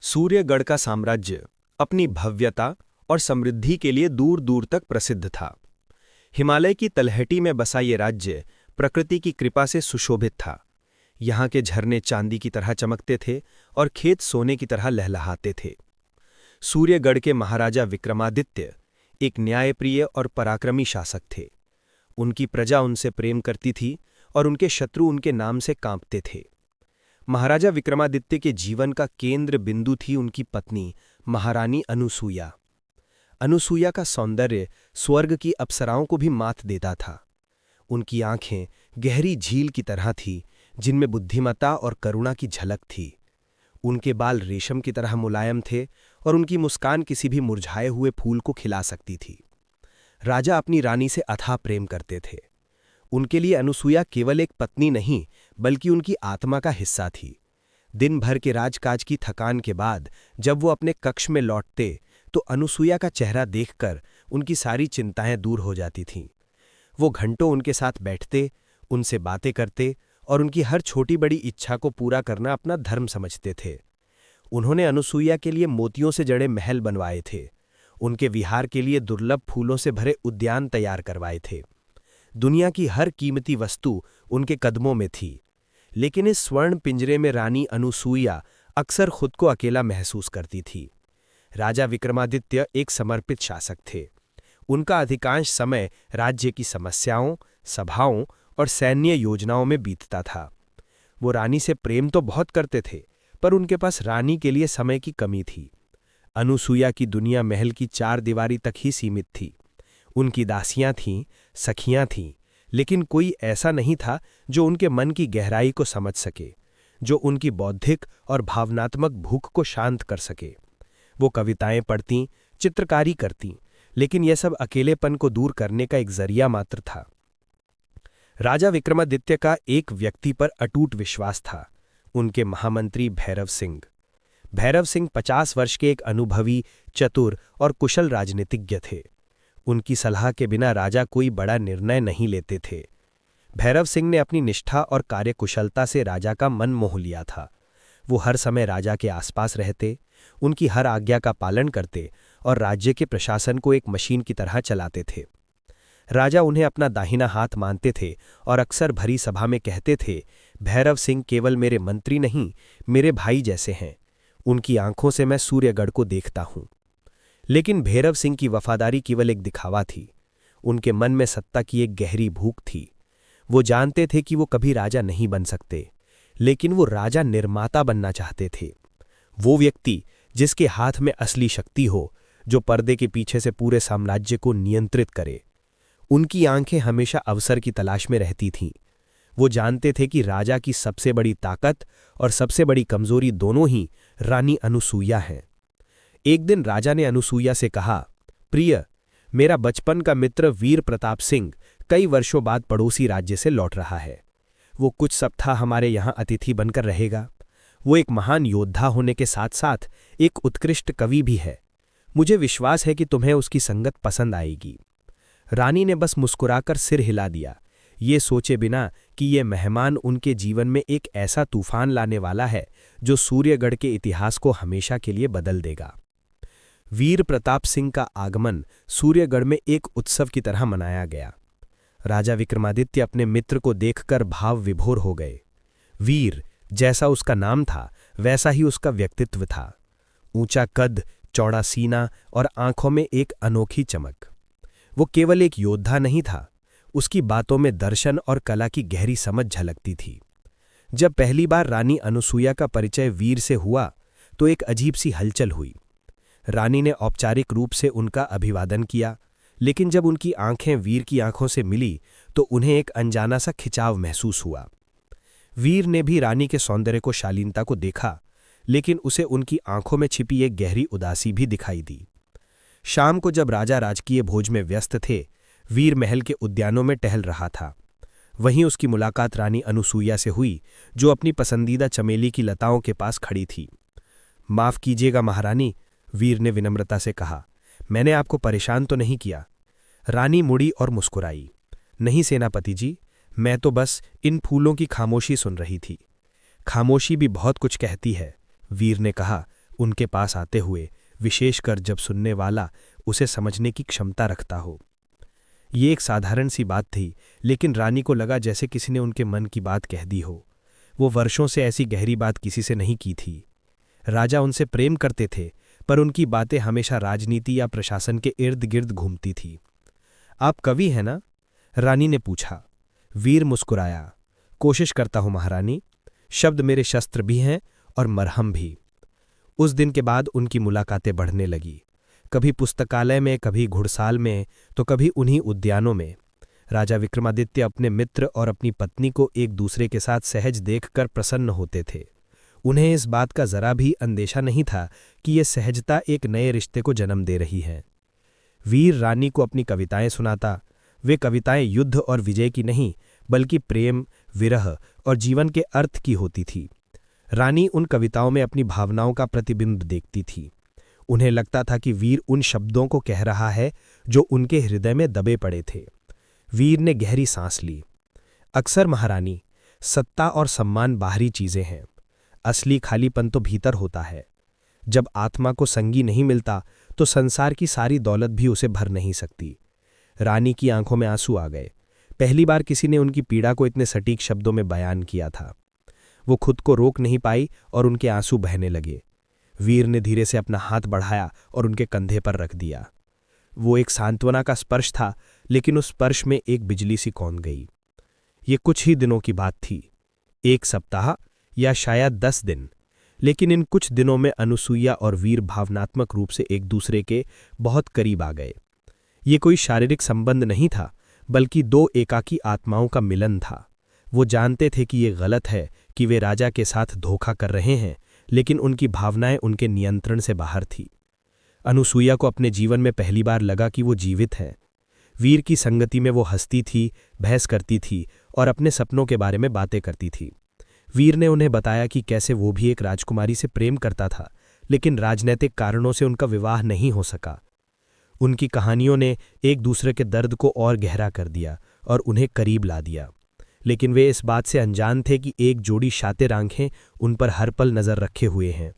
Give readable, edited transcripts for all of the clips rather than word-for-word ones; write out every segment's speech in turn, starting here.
सूर्यगढ़ का साम्राज्य अपनी भव्यता और समृद्धि के लिए दूर दूर तक प्रसिद्ध था। हिमालय की तलहटी में बसा ये राज्य प्रकृति की कृपा से सुशोभित था। यहाँ के झरने चांदी की तरह चमकते थे और खेत सोने की तरह लहलहाते थे। सूर्यगढ़ के महाराजा विक्रमादित्य एक न्यायप्रिय और पराक्रमी शासक थे। उनकी प्रजा उनसे प्रेम करती थी और उनके शत्रु उनके नाम से कांपते थे। महाराजा विक्रमादित्य के जीवन का केंद्र बिंदु थी उनकी पत्नी महारानी अनुसूया। अनुसूया का सौंदर्य स्वर्ग की अप्सराओं को भी मात देता था। उनकी आंखें गहरी झील की तरह थीं, जिनमें बुद्धिमत्ता और करुणा की झलक थी। उनके बाल रेशम की तरह मुलायम थे और उनकी मुस्कान किसी भी मुरझाए हुए फूल को खिला सकती थी। राजा अपनी रानी से अथाह प्रेम करते थे। उनके लिए अनुसूया केवल एक पत्नी नहीं, बल्कि उनकी आत्मा का हिस्सा थी। दिन भर के राजकाज की थकान के बाद जब वो अपने कक्ष में लौटते तो अनुसूया का चेहरा देखकर उनकी सारी चिंताएं दूर हो जाती थीं। वो घंटों उनके साथ बैठते, उनसे बातें करते और उनकी हर छोटी बड़ी इच्छा को पूरा करना अपना धर्म समझते थे। उन्होंने अनुसूया के लिए मोतियों से जड़े महल बनवाए थे। उनके विहार के लिए दुर्लभ फूलों से भरे उद्यान तैयार करवाए थे। दुनिया की हर कीमती वस्तु उनके कदमों में थी, लेकिन इस स्वर्ण पिंजरे में रानी अनुसूया अक्सर खुद को अकेला महसूस करती थी। राजा विक्रमादित्य एक समर्पित शासक थे। उनका अधिकांश समय राज्य की समस्याओं, सभाओं और सैन्य योजनाओं में बीतता था। वो रानी से प्रेम तो बहुत करते थे, पर उनके पास रानी के लिए समय की कमी थी। अनुसूया की दुनिया महल की चार दीवारी तक ही सीमित थी। उनकी दासियां थीं, सखियां थीं, लेकिन कोई ऐसा नहीं था जो उनके मन की गहराई को समझ सके, जो उनकी बौद्धिक और भावनात्मक भूख को शांत कर सके। वो कविताएं पढ़तीं, चित्रकारी करतीं, लेकिन यह सब अकेलेपन को दूर करने का एक जरिया मात्र था। राजा विक्रमादित्य का एक व्यक्ति पर अटूट विश्वास था, उनके महामंत्री भैरव सिंह। भैरव सिंह 50 वर्ष के एक अनुभवी, चतुर और कुशल राजनीतिज्ञ थे। उनकी सलाह के बिना राजा कोई बड़ा निर्णय नहीं लेते थे। भैरव सिंह ने अपनी निष्ठा और कार्यकुशलता से राजा का मन मोह लिया था। वो हर समय राजा के आसपास रहते, उनकी हर आज्ञा का पालन करते और राज्य के प्रशासन को एक मशीन की तरह चलाते थे। राजा उन्हें अपना दाहिना हाथ मानते थे और अक्सर भरी सभा में कहते थे, भैरव सिंह केवल मेरे मंत्री नहीं, मेरे भाई जैसे हैं। उनकी आंखों से मैं सूर्यगढ़ को देखता हूं। लेकिन भैरव सिंह की वफादारी केवल एक दिखावा थी। उनके मन में सत्ता की एक गहरी भूख थी। वो जानते थे कि वो कभी राजा नहीं बन सकते, लेकिन वो राजा निर्माता बनना चाहते थे। वो व्यक्ति जिसके हाथ में असली शक्ति हो, जो पर्दे के पीछे से पूरे साम्राज्य को नियंत्रित करे। उनकी आंखें हमेशा अवसर की तलाश में रहती थीं। वो जानते थे कि राजा की सबसे बड़ी ताकत और सबसे बड़ी कमजोरी दोनों ही रानी अनुसूया हैं। एक दिन राजा ने अनुसूया से कहा, प्रिय, मेरा बचपन का मित्र वीर प्रताप सिंह कई वर्षों बाद पड़ोसी राज्य से लौट रहा है। वो कुछ सप्ताह हमारे यहाँ अतिथि बनकर रहेगा। वो एक महान योद्धा होने के साथ साथ एक उत्कृष्ट कवि भी है। मुझे विश्वास है कि तुम्हें उसकी संगत पसंद आएगी। रानी ने बस मुस्कुराकर सिर हिला दिया, ये सोचे बिना कि ये मेहमान उनके जीवन में एक ऐसा तूफान लाने वाला है जो सूर्यगढ़ के इतिहास को हमेशा के लिए बदल देगा। वीर प्रताप सिंह का आगमन सूर्यगढ़ में एक उत्सव की तरह मनाया गया। राजा विक्रमादित्य अपने मित्र को देखकर भाव विभोर हो गए। वीर, जैसा उसका नाम था वैसा ही उसका व्यक्तित्व था। ऊंचा कद, चौड़ा सीना और आंखों में एक अनोखी चमक। वो केवल एक योद्धा नहीं था, उसकी बातों में दर्शन और कला की गहरी समझ झलकती थी। जब पहली बार रानी अनुसूया का परिचय वीर से हुआ तो एक अजीब सी हलचल हुई। रानी ने औपचारिक रूप से उनका अभिवादन किया, लेकिन जब उनकी आंखें वीर की आंखों से मिली तो उन्हें एक अनजाना सा खिंचाव महसूस हुआ। वीर ने भी रानी के सौंदर्य को, शालीनता को देखा, लेकिन उसे उनकी आंखों में छिपी एक गहरी उदासी भी दिखाई दी। शाम को जब राजा राजकीय भोज में व्यस्त थे, वीर महल के उद्यानों में टहल रहा था। वहीं उसकी मुलाकात रानी अनुसूया से हुई, जो अपनी पसंदीदा चमेली की लताओं के पास खड़ी थी। माफ कीजिएगा महारानी, वीर ने विनम्रता से कहा, मैंने आपको परेशान तो नहीं किया। रानी मुड़ी और मुस्कुराई, नहीं सेनापति जी, मैं तो बस इन फूलों की खामोशी सुन रही थी। खामोशी भी बहुत कुछ कहती है, वीर ने कहा, उनके पास आते हुए, विशेषकर जब सुनने वाला उसे समझने की क्षमता रखता हो। ये एक साधारण सी बात थी, लेकिन रानी को लगा जैसे किसी ने उनके मन की बात कह दी हो। वो वर्षों से ऐसी गहरी बात किसी से नहीं की थी। राजा उनसे प्रेम करते थे, पर उनकी बातें हमेशा राजनीति या प्रशासन के इर्द गिर्द घूमती थी। आप कवि हैं ना? रानी ने पूछा। वीर मुस्कुराया। कोशिश करता हूं महारानी। शब्द मेरे शस्त्र भी हैं और मरहम भी। उस दिन के बाद उनकी मुलाकातें बढ़ने लगी, कभी पुस्तकालय में, कभी घुड़साल में, तो कभी उन्हीं उद्यानों में। राजा विक्रमादित्य अपने मित्र और अपनी पत्नी को एक दूसरे के साथ सहज देखकर प्रसन्न होते थे। उन्हें इस बात का जरा भी अंदेशा नहीं था कि ये सहजता एक नए रिश्ते को जन्म दे रही है। वीर रानी को अपनी कविताएं सुनाता। वे कविताएं युद्ध और विजय की नहीं, बल्कि प्रेम, विरह और जीवन के अर्थ की होती थी। रानी उन कविताओं में अपनी भावनाओं का प्रतिबिंब देखती थी। उन्हें लगता था कि वीर उन शब्दों को कह रहा है जो उनके हृदय में दबे पड़े थे। वीर ने गहरी सांस ली। अक्सर महारानी, सत्ता और सम्मान बाहरी चीजें हैं, असली खालीपन तो भीतर होता है। जब आत्मा को संगी नहीं मिलता तो संसार की सारी दौलत भी उसे भर नहीं सकती। रानी की आंखों में आंसू आ गए। पहली बार किसी ने उनकी पीड़ा को इतने सटीक शब्दों में बयान किया था। वो खुद को रोक नहीं पाई और उनके आंसू बहने लगे। वीर ने धीरे से अपना हाथ बढ़ाया और उनके कंधे पर रख दिया। वो एक सांत्वना का स्पर्श था, लेकिन उस स्पर्श में एक बिजली सी कौंध गई। ये कुछ ही दिनों की बात थी, 1 सप्ताह या शायद 10 दिन, लेकिन इन कुछ दिनों में अनुसुईया और वीर भावनात्मक रूप से एक दूसरे के बहुत करीब आ गए। ये कोई शारीरिक संबंध नहीं था, बल्कि 2 एकाकी आत्माओं का मिलन था। वो जानते थे कि ये गलत है कि वे राजा के साथ धोखा कर रहे हैं, लेकिन उनकी भावनाएं उनके नियंत्रण से बाहर थी। अनुसुईया को अपने जीवन में पहली बार लगा कि वो जीवित है। वीर की संगति में वो हंसती थी, बहस करती थी और अपने सपनों के बारे में बातें करती थी। वीर ने उन्हें बताया कि कैसे वो भी एक राजकुमारी से प्रेम करता था, लेकिन राजनैतिक कारणों से उनका विवाह नहीं हो सका। उनकी कहानियों ने एक दूसरे के दर्द को और गहरा कर दिया और उन्हें करीब ला दिया, लेकिन वे इस बात से अनजान थे कि एक जोड़ी शातिर आंखें उन पर हर पल नजर रखे हुए हैं।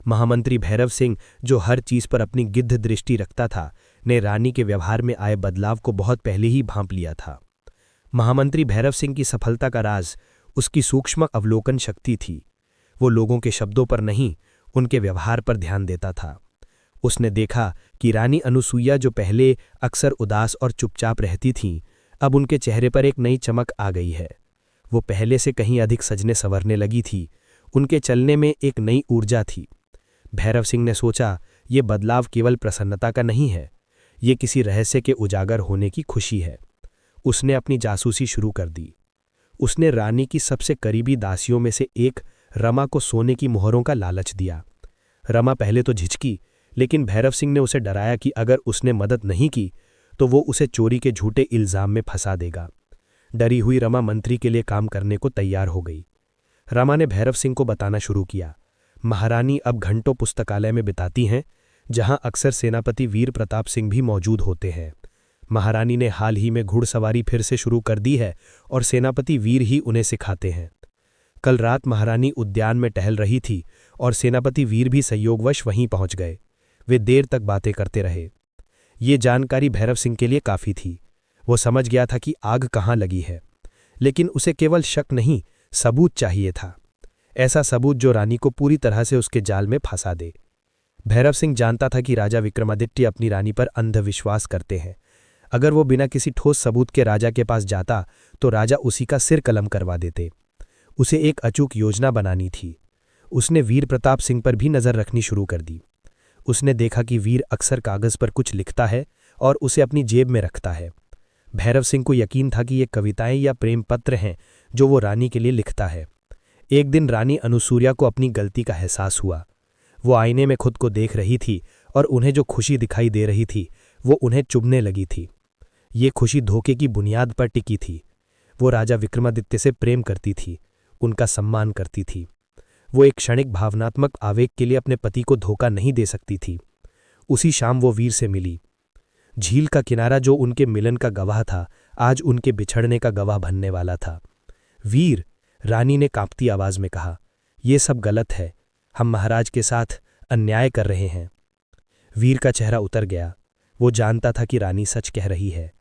महामंत्री भैरव सिंह, जो हर चीज पर अपनी गिद्ध दृष्टि रखता था, ने रानी के व्यवहार में आए बदलाव को बहुत पहले ही भांप लिया था। महामंत्री भैरव सिंह की सफलता का राज उसकी सूक्ष्म अवलोकन शक्ति थी। वो लोगों के शब्दों पर नहीं, उनके व्यवहार पर ध्यान देता था। उसने देखा कि रानी अनुसुईया, जो पहले अक्सर उदास और चुपचाप रहती थीं, अब उनके चेहरे पर एक नई चमक आ गई है। वो पहले से कहीं अधिक सजने संवरने लगी थी। उनके चलने में एक नई ऊर्जा थी। भैरव सिंह ने सोचा, ये बदलाव केवल प्रसन्नता का नहीं है, ये किसी रहस्य के उजागर होने की खुशी है। उसने अपनी जासूसी शुरू कर दी। उसने रानी की सबसे करीबी दासियों में से एक रमा को सोने की मोहरों का लालच दिया। रमा पहले तो झिझकी, लेकिन भैरव सिंह ने उसे डराया कि अगर उसने मदद नहीं की तो वो उसे चोरी के झूठे इल्जाम में फंसा देगा। डरी हुई रमा मंत्री के लिए काम करने को तैयार हो गई। रमा ने भैरव सिंह को बताना शुरू किया, महारानी अब घंटों पुस्तकालय में बिताती हैं, जहां अक्सर सेनापति वीर प्रताप सिंह भी मौजूद होते हैं। महारानी ने हाल ही में घुड़सवारी फिर से शुरू कर दी है और सेनापति वीर ही उन्हें सिखाते हैं। कल रात महारानी उद्यान में टहल रही थी और सेनापति वीर भी संयोगवश वहीं पहुंच गए। वे देर तक बातें करते रहे। ये जानकारी भैरव सिंह के लिए काफी थी। वो समझ गया था कि आग कहाँ लगी है, लेकिन उसे केवल शक नहीं, सबूत चाहिए था। ऐसा सबूत जो रानी को पूरी तरह से उसके जाल में फंसा दे। भैरव सिंह जानता था कि राजा विक्रमादित्य अपनी रानी पर अंधविश्वास करते हैं। अगर वो बिना किसी ठोस सबूत के राजा के पास जाता तो राजा उसी का सिर कलम करवा देते। उसे एक अचूक योजना बनानी थी। उसने वीर प्रताप सिंह पर भी नजर रखनी शुरू कर दी। उसने देखा कि वीर अक्सर कागज पर कुछ लिखता है और उसे अपनी जेब में रखता है। भैरव सिंह को यकीन था कि ये कविताएं या प्रेम पत्र हैं जो वो रानी के लिए लिखता है। एक दिन रानी अनुसूया को अपनी गलती का एहसास हुआ। वो आईने में खुद को देख रही थी और उन्हें जो खुशी दिखाई दे रही थी वो उन्हें चुभने लगी थी। ये खुशी धोखे की बुनियाद पर टिकी थी। वो राजा विक्रमादित्य से प्रेम करती थी, उनका सम्मान करती थी। वो एक क्षणिक भावनात्मक आवेग के लिए अपने पति को धोखा नहीं दे सकती थी। उसी शाम वो वीर से मिली। झील का किनारा जो उनके मिलन का गवाह था, आज उनके बिछड़ने का गवाह बनने वाला था। वीर, रानी ने कांपती आवाज में कहा, यह सब गलत है। हम महाराज के साथ अन्याय कर रहे हैं। वीर का चेहरा उतर गया। वो जानता था कि रानी सच कह रही है।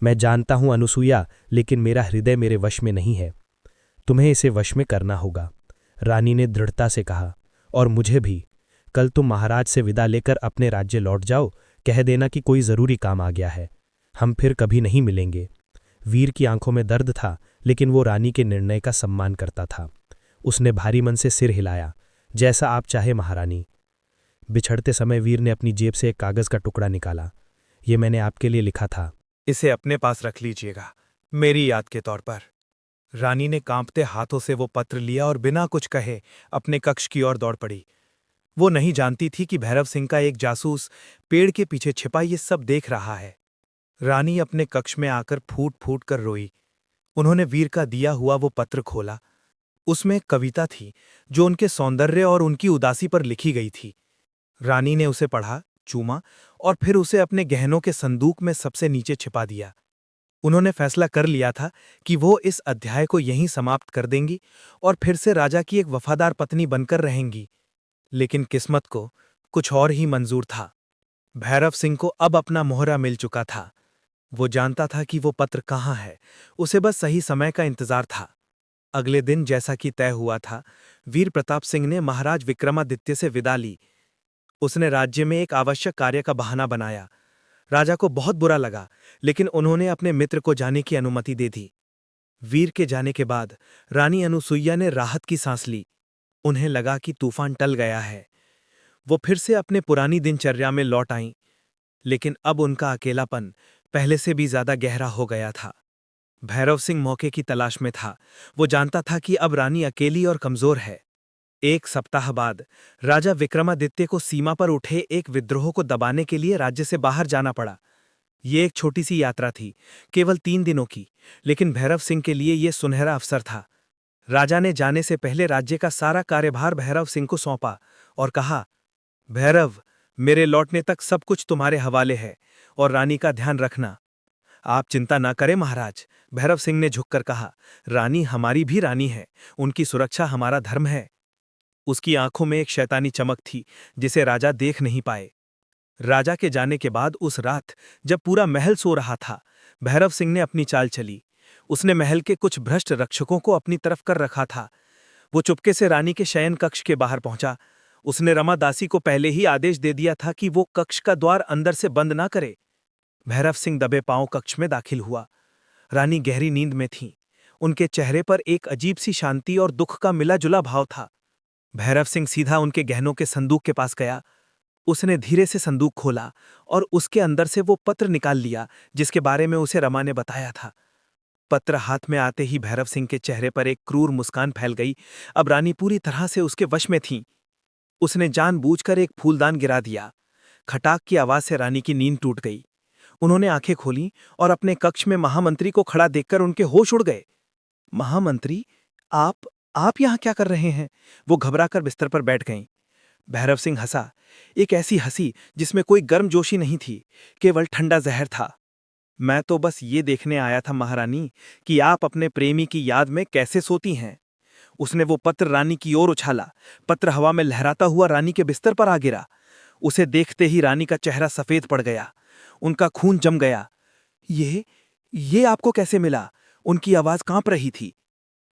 मैं जानता हूं अनुसुईया, लेकिन मेरा हृदय मेरे वश में नहीं है। तुम्हें इसे वश में करना होगा, रानी ने दृढ़ता से कहा। और मुझे भी। कल तुम महाराज से विदा लेकर अपने राज्य लौट जाओ। कह देना कि कोई जरूरी काम आ गया है। हम फिर कभी नहीं मिलेंगे। वीर की आंखों में दर्द था, लेकिन वो रानी के निर्णय का सम्मान करता था। उसने भारी मन से सिर हिलाया। जैसा आप चाहे महारानी। बिछड़ते समय वीर ने अपनी जेब से एक कागज का टुकड़ा निकाला। ये मैंने आपके लिए लिखा था। इसे अपने पास रख लीजिएगा, मेरी याद के तौर पर। रानी ने कांपते हाथों से वो पत्र लिया और बिना कुछ कहे अपने कक्ष की ओर दौड़ पड़ी। वो नहीं जानती थी कि भैरव सिंह का एक जासूस पेड़ के पीछे छिपा ये सब देख रहा है। रानी अपने कक्ष में आकर फूट फूट कर रोई। उन्होंने वीर का दिया हुआ वो पत्र खोला। उसमें एक कविता थी जो उनके सौंदर्य और उनकी उदासी पर लिखी गई थी। रानी ने उसे पढ़ा, चूमा और फिर उसे अपने गहनों के संदूक में सबसे नीचे छिपा दिया। उन्होंने फैसला कर लिया था कि वो इस अध्याय को यहीं समाप्त कर देंगी और फिर से राजा की एक वफादार पत्नी बनकर रहेंगी। लेकिन किस्मत को कुछ और ही मंजूर था। भैरव सिंह को अब अपना मोहरा मिल चुका था। वो जानता था कि वो पत्र कहाँ है। उसे बस सही समय का इंतजार था। अगले दिन जैसा कि तय हुआ था, वीर प्रताप सिंह ने महाराज विक्रमादित्य से विदा ली। उसने राज्य में एक आवश्यक कार्य का बहाना बनाया। राजा को बहुत बुरा लगा, लेकिन उन्होंने अपने मित्र को जाने की अनुमति दे दी। वीर के जाने के बाद रानी अनुसुईया ने राहत की सांस ली। उन्हें लगा कि तूफान टल गया है। वो फिर से अपने पुरानी दिनचर्या में लौट आईं, लेकिन अब उनका अकेलापन पहले से भी ज्यादा गहरा हो गया था। भैरव सिंह मौके की तलाश में था। वो जानता था कि अब रानी अकेली और कमजोर है। एक सप्ताह बाद राजा विक्रमादित्य को सीमा पर उठे एक विद्रोह को दबाने के लिए राज्य से बाहर जाना पड़ा। ये एक छोटी सी यात्रा थी, केवल 3 दिनों की, लेकिन भैरव सिंह के लिए ये सुनहरा अवसर था। राजा ने जाने से पहले राज्य का सारा कार्यभार भैरव सिंह को सौंपा और कहा, भैरव, मेरे लौटने तक सब कुछ तुम्हारे हवाले है और रानी का ध्यान रखना। आप चिंता ना करें महाराज, भैरव सिंह ने झुककर कहा। रानी हमारी भी रानी है, उनकी सुरक्षा हमारा धर्म है। उसकी आंखों में एक शैतानी चमक थी जिसे राजा देख नहीं पाए। राजा के जाने के बाद उस रात, जब पूरा महल सो रहा था, भैरव सिंह ने अपनी चाल चली। उसने महल के कुछ भ्रष्ट रक्षकों को अपनी तरफ कर रखा था। वो चुपके से रानी के शयन कक्ष के बाहर पहुंचा। उसने रमा दासी को पहले ही आदेश दे दिया था कि वो कक्ष का द्वार अंदर से बंद ना करे। भैरव सिंह दबे पांव कक्ष में दाखिल हुआ। रानी गहरी नींद में थीं। उनके चेहरे पर एक अजीब सी शांति और दुख का मिला जुला भाव था। भैरव सिंह सीधा उनके गहनों के संदूक के पास गया। उसने धीरे से संदूक खोला और उसके अंदर से वो पत्र निकाल लिया जिसके बारे में उसे रमा ने बताया था। पत्र हाथ में आते ही भैरव सिंह के चेहरे पर एक क्रूर मुस्कान फैल गई। अब रानी पूरी तरह से उसके वश में थी। उसने जानबूझकर एक फूलदान गिरा दिया। खटाक की आवाज से रानी की नींद टूट गई। उन्होंने आंखें खोलीं और अपने कक्ष में महामंत्री को खड़ा देखकर उनके होश उड़ गए। महामंत्री, आप यहां क्या कर रहे हैं? वो घबराकर बिस्तर पर बैठ गईं। भैरव सिंह हंसा, एक ऐसी हंसी जिसमें कोई गर्मजोशी नहीं थी, केवल ठंडा जहर था। मैं तो बस ये देखने आया था महारानी कि आप अपने प्रेमी की याद में कैसे सोती हैं। उसने वो पत्र रानी की ओर उछाला। पत्र हवा में लहराता हुआ रानी के बिस्तर पर आ गिरा। उसे देखते ही रानी का चेहरा सफेद पड़ गया। उनका खून जम गया। ये आपको कैसे मिला? उनकी आवाज कांप रही थी।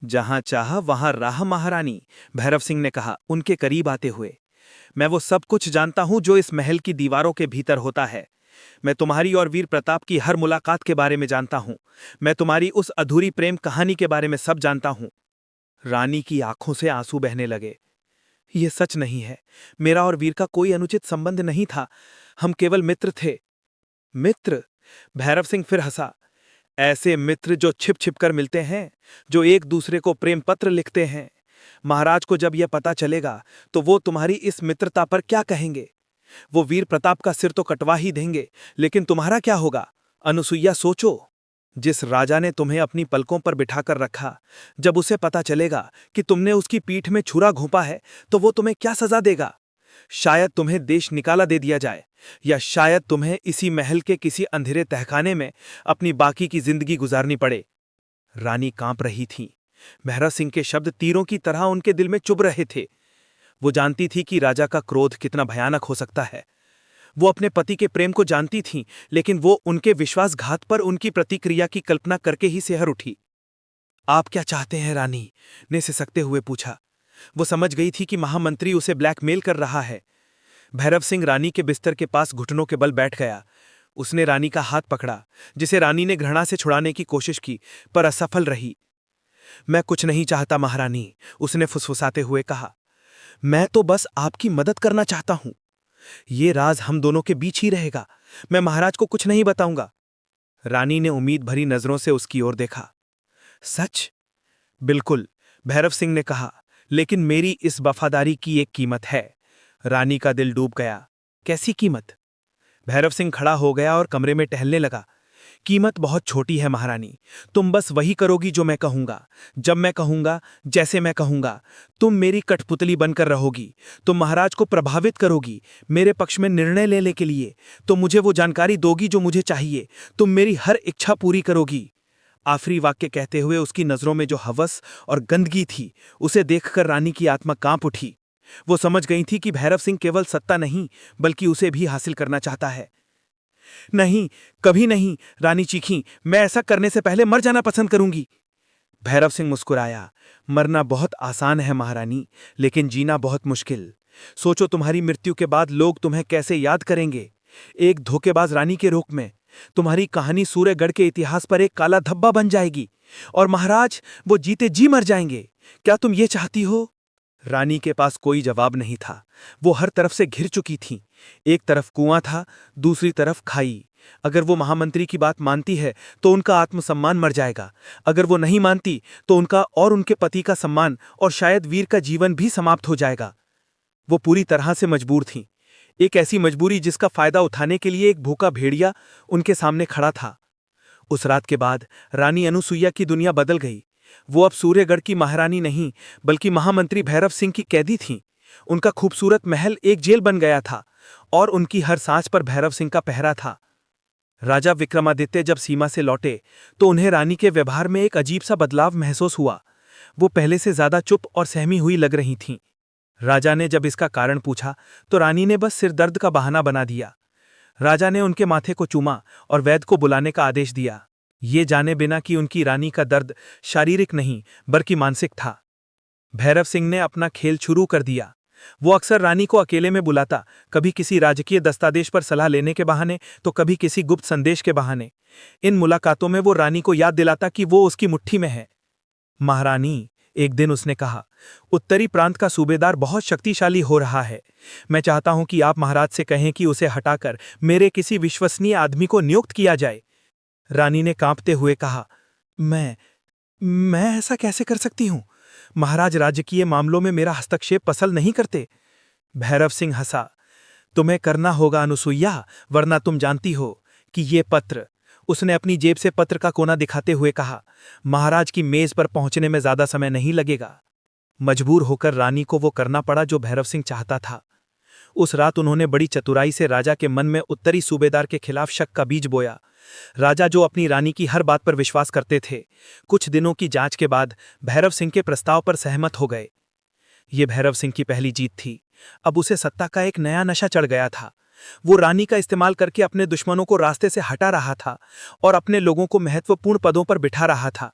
जहां चाहा वहां राह महारानी, भैरव सिंह ने कहा उनके करीब आते हुए। मैं वो सब कुछ जानता हूं जो इस महल की दीवारों के भीतर होता है। मैं तुम्हारी और वीर प्रताप की हर मुलाकात के बारे में जानता हूं। मैं तुम्हारी उस अधूरी प्रेम कहानी के बारे में सब जानता हूं। रानी की आंखों से आंसू बहने लगे। ये सच नहीं है। मेरा और वीर का कोई अनुचित संबंध नहीं था। हम केवल मित्र थे। मित्र? भैरव सिंह फिर हंसा। ऐसे मित्र जो छिप छिप कर मिलते हैं, जो एक दूसरे को प्रेम पत्र लिखते हैं। महाराज को जब यह पता चलेगा तो वो तुम्हारी इस मित्रता पर क्या कहेंगे? वो वीर प्रताप का सिर तो कटवा ही देंगे, लेकिन तुम्हारा क्या होगा? अनुसुईया, सोचो। जिस राजा ने तुम्हें अपनी पलकों पर बिठाकर रखा, जब उसे पता चलेगा कि तुमने उसकी पीठ में छुरा घोंपा है, तो वो तुम्हें क्या सजा देगा? शायद तुम्हें देश निकाला दे दिया जाए, या शायद तुम्हें इसी महल के किसी अंधेरे तहखाने में अपनी बाकी की जिंदगी गुजारनी पड़े। रानी कांप रही थी। भैरव सिंह के शब्द तीरों की तरह उनके दिल में चुभ रहे थे। वो जानती थी कि राजा का क्रोध कितना भयानक हो सकता है। वो अपने पति के प्रेम को जानती थीं, लेकिन वो उनके विश्वासघात पर उनकी प्रतिक्रिया की कल्पना करके ही सिहर उठी। आप क्या चाहते हैं रानी? ने सिसकते हुए पूछा। वो समझ गई थी कि महामंत्री उसे ब्लैकमेल कर रहा है। भैरव सिंह रानी के बिस्तर के पास घुटनों के बल बैठ गया। उसने रानी का हाथ पकड़ा, जिसे रानी ने घृणा से छुड़ाने की कोशिश की, पर असफल रही। मैं कुछ नहीं चाहता महारानी, उसने फुसफुसाते हुए कहा। मैं तो बस आपकी मदद करना चाहता हूं। ये राज हम दोनों के बीच ही रहेगा। मैं महाराज को कुछ नहीं बताऊंगा। रानी ने उम्मीद भरी नजरों से उसकी ओर देखा। सच? बिल्कुल, भैरव सिंह ने कहा, लेकिन मेरी इस वफादारी की एक कीमत है। रानी का दिल डूब गया। कैसी कीमत? भैरव सिंह खड़ा हो गया और कमरे में टहलने लगा। कीमत बहुत छोटी है महारानी। तुम बस वही करोगी जो मैं कहूंगा, जब मैं कहूंगा, जैसे मैं कहूंगा। तुम मेरी कठपुतली बनकर रहोगी। तुम महाराज को प्रभावित करोगी मेरे पक्ष में निर्णय लेने के लिए। तुम मुझे वो जानकारी दोगी जो मुझे चाहिए। तुम मेरी हर इच्छा पूरी करोगी। आखिरी वाक्य कहते हुए उसकी नजरों में जो हवस और गंदगी थी, उसे देखकर रानी की आत्मा कांप उठी। वो समझ गई थी कि भैरव सिंह केवल सत्ता नहीं, बल्कि उसे भी हासिल करना चाहता है। नहीं, कभी नहीं, रानी चीखीं। मैं ऐसा करने से पहले मर जाना पसंद करूंगी। भैरव सिंह मुस्कुराया। मरना बहुत आसान है महारानी, लेकिन जीना बहुत मुश्किल। सोचो, तुम्हारी मृत्यु के बाद लोग तुम्हें कैसे याद करेंगे। एक धोखेबाज रानी के रूप में। तुम्हारी कहानी सूर्यगढ़ के इतिहास पर एक काला धब्बा बन जाएगी, और महाराज वो जीते जी मर जाएंगे। क्या तुम ये चाहती हो? रानी के पास कोई जवाब नहीं था। वो हर तरफ से घिर चुकी थीं। एक तरफ कुआं था, दूसरी तरफ खाई। अगर वो महामंत्री की बात मानती है तो उनका आत्मसम्मान मर जाएगा। अगर वो नहीं मानती तो उनका और उनके पति का सम्मान और शायद वीर का जीवन भी समाप्त हो जाएगा। वो पूरी तरह से मजबूर थीं। एक ऐसी मजबूरी जिसका फायदा उठाने के लिए एक भूखा भेड़िया उनके सामने खड़ा था। उस रात के बाद रानी अनुसुईया की दुनिया बदल गई। वो अब सूर्यगढ़ की महारानी नहीं, बल्कि महामंत्री भैरव सिंह की कैदी थीं। उनका खूबसूरत महल एक जेल बन गया था, और उनकी हर सांस पर भैरव सिंह का पहरा था। राजा विक्रमादित्य जब सीमा से लौटे तो उन्हें रानी के व्यवहार में एक अजीब सा बदलाव महसूस हुआ। वो पहले से ज्यादा चुप और सहमी हुई लग रही थीं। राजा ने जब इसका कारण पूछा तो रानी ने बस सिरदर्द का बहाना बना दिया। राजा ने उनके माथे को चूमा और वैद्य को बुलाने का आदेश दिया, ये जाने बिना कि उनकी रानी का दर्द शारीरिक नहीं बल्कि मानसिक था। भैरव सिंह ने अपना खेल शुरू कर दिया। वो अक्सर रानी को अकेले में बुलाता, कभी किसी राजकीय दस्तावेज पर सलाह लेने के बहाने, तो कभी किसी गुप्त संदेश के बहाने। इन मुलाकातों में वो रानी को याद दिलाता कि वो उसकी मुट्ठी में है। महारानी, एक दिन उसने कहा, उत्तरी प्रांत का सूबेदार बहुत शक्तिशाली हो रहा है। मैं चाहता हूं कि आप महाराज से कहें कि उसे हटाकर मेरे किसी विश्वसनीय आदमी को नियुक्त किया जाए। रानी ने कांपते हुए कहा, मैं ऐसा कैसे कर सकती हूं? महाराज राजकीय मामलों में मेरा हस्तक्षेप पसंद नहीं करते। भैरव सिंह हंसा। तुम्हें करना होगा अनुसुईया, वरना तुम जानती हो कि ये पत्र। उसने अपनी जेब से पत्र का कोना दिखाते हुए कहा, महाराज की मेज पर पहुंचने में ज्यादा समय नहीं लगेगा। मजबूर होकर रानी को वो करना पड़ा जो भैरव सिंह चाहता था। उस रात उन्होंने बड़ी चतुराई से राजा के मन में उत्तरी सूबेदार के खिलाफ शक का बीज बोया। राजा, जो अपनी रानी की हर बात पर विश्वास करते थे, कुछ दिनों की जांच के बाद भैरव सिंह के प्रस्ताव पर सहमत हो गए। ये भैरव सिंह की पहली जीत थी। अब उसे सत्ता का एक नया नशा चढ़ गया था। वो रानी का इस्तेमाल करके अपने दुश्मनों को रास्ते से हटा रहा था और अपने लोगों को महत्वपूर्ण पदों पर बिठा रहा था।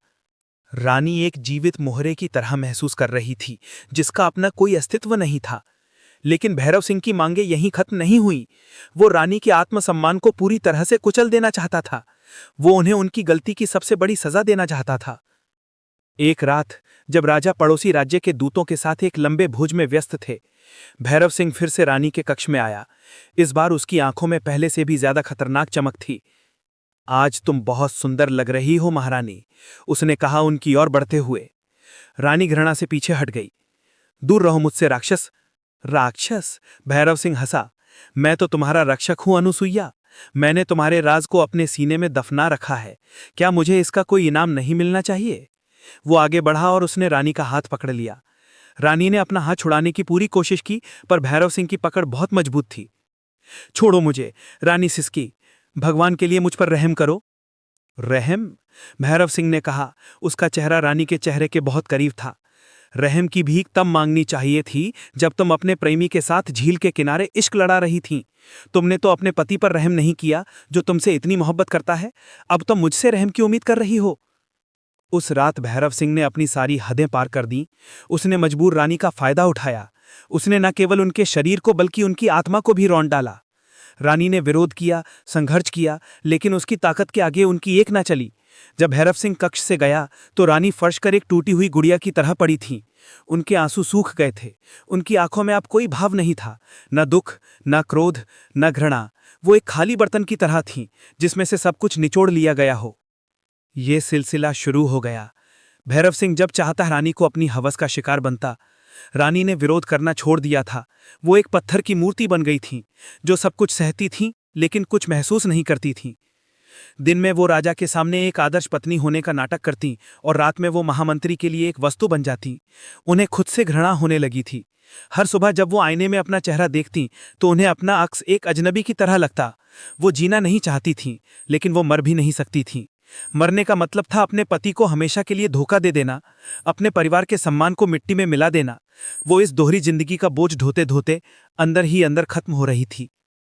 रानी एक जीवित मोहरे की तरह महसूस कर रही थी, जिसका अपना कोई अस्तित्व नहीं था। लेकिन भैरव सिंह की मांगे यहीं खत्म नहीं हुई। वो रानी के आत्मसम्मान को पूरी तरह से कुचल देना चाहता था। वो उन्हें उनकी गलती की सबसे बड़ी सजा देना चाहता था। एक रात जब राजा पड़ोसी राज्य के दूतों के साथ एक लंबे भोज में व्यस्त थे, भैरव सिंह फिर से रानी के कक्ष में आया। इस बार उसकी आंखों में पहले से भी ज्यादा खतरनाक चमक थी। आज तुम बहुत सुंदर लग रही हो महारानी, उसने कहा उनकी ओर बढ़ते हुए। रानी घृणा से पीछे हट गई। दूर रहो मुझसे राक्षस। राक्षस? भैरव सिंह हंसा। मैं तो तुम्हारा रक्षक हूं अनुसुईया। मैंने तुम्हारे राज को अपने सीने में दफना रखा है। क्या मुझे इसका कोई इनाम नहीं मिलना चाहिए? वो आगे बढ़ा और उसने रानी का हाथ पकड़ लिया। रानी ने अपना हाथ छुड़ाने की पूरी कोशिश की, पर भैरव सिंह की पकड़ बहुत मजबूत थी। छोड़ो मुझे, रानी सिसकी। भगवान के लिए मुझ पर रहम करो। रहम? भैरव सिंह ने कहा। उसका चेहरा रानी के चेहरे के बहुत करीब था। रहम की भीख तब मांगनी चाहिए थी जब तुम अपने प्रेमी के साथ झील के किनारे इश्क लड़ा रही थीं। तुमने तो अपने पति पर रहम नहीं किया जो तुमसे इतनी मोहब्बत करता है। अब तुम मुझसे रहम की उम्मीद कर रही हो। उस रात भैरव सिंह ने अपनी सारी हदें पार कर दी। उसने मजबूर रानी का फायदा उठाया। उसने न केवल उनके शरीर को बल्कि उनकी आत्मा को भी रौंद डाला। रानी ने विरोध किया, संघर्ष किया, लेकिन उसकी ताकत के आगे उनकी एक न चली। जब भैरव सिंह कक्ष से गया तो रानी फर्श कर एक टूटी हुई गुड़िया की तरह पड़ी थी। उनके आंसू सूख गए थे। उनकी आंखों में अब कोई भाव नहीं था, न दुख, न क्रोध, न घृणा। वो एक खाली बर्तन की तरह थीं, जिसमें से सब कुछ निचोड़ लिया गया हो। ये सिलसिला शुरू हो गया। भैरव सिंह जब चाहता रानी को अपनी हवस का शिकार बनता। रानी ने विरोध करना छोड़ दिया था। वो एक पत्थर की मूर्ति बन गई थी, जो सब कुछ सहती थी लेकिन कुछ महसूस नहीं करती थी। दिन में वो राजा के सामने एक आदर्श पत्नी होने का नाटक करती और रात में वो महामंत्री के लिए एक वस्तु बन जाती। उन्हें खुद से घृणा होने लगी थी। हर सुबह जब वो आईने में अपना चेहरा देखती तो उन्हें अपना अक्स एक अजनबी की तरह लगता। वो जीना नहीं चाहती थीं, लेकिन वो मर भी नहीं सकती थीं। मरने का मतलब था अपने पति को हमेशा के लिए धोखा दे देना, अपने परिवार के सम्मान को मिट्टी में मिला देना। वो इस दोहरी जिंदगी का बोझ ढोते ढोते अंदर ही अंदर खत्म हो रही थी।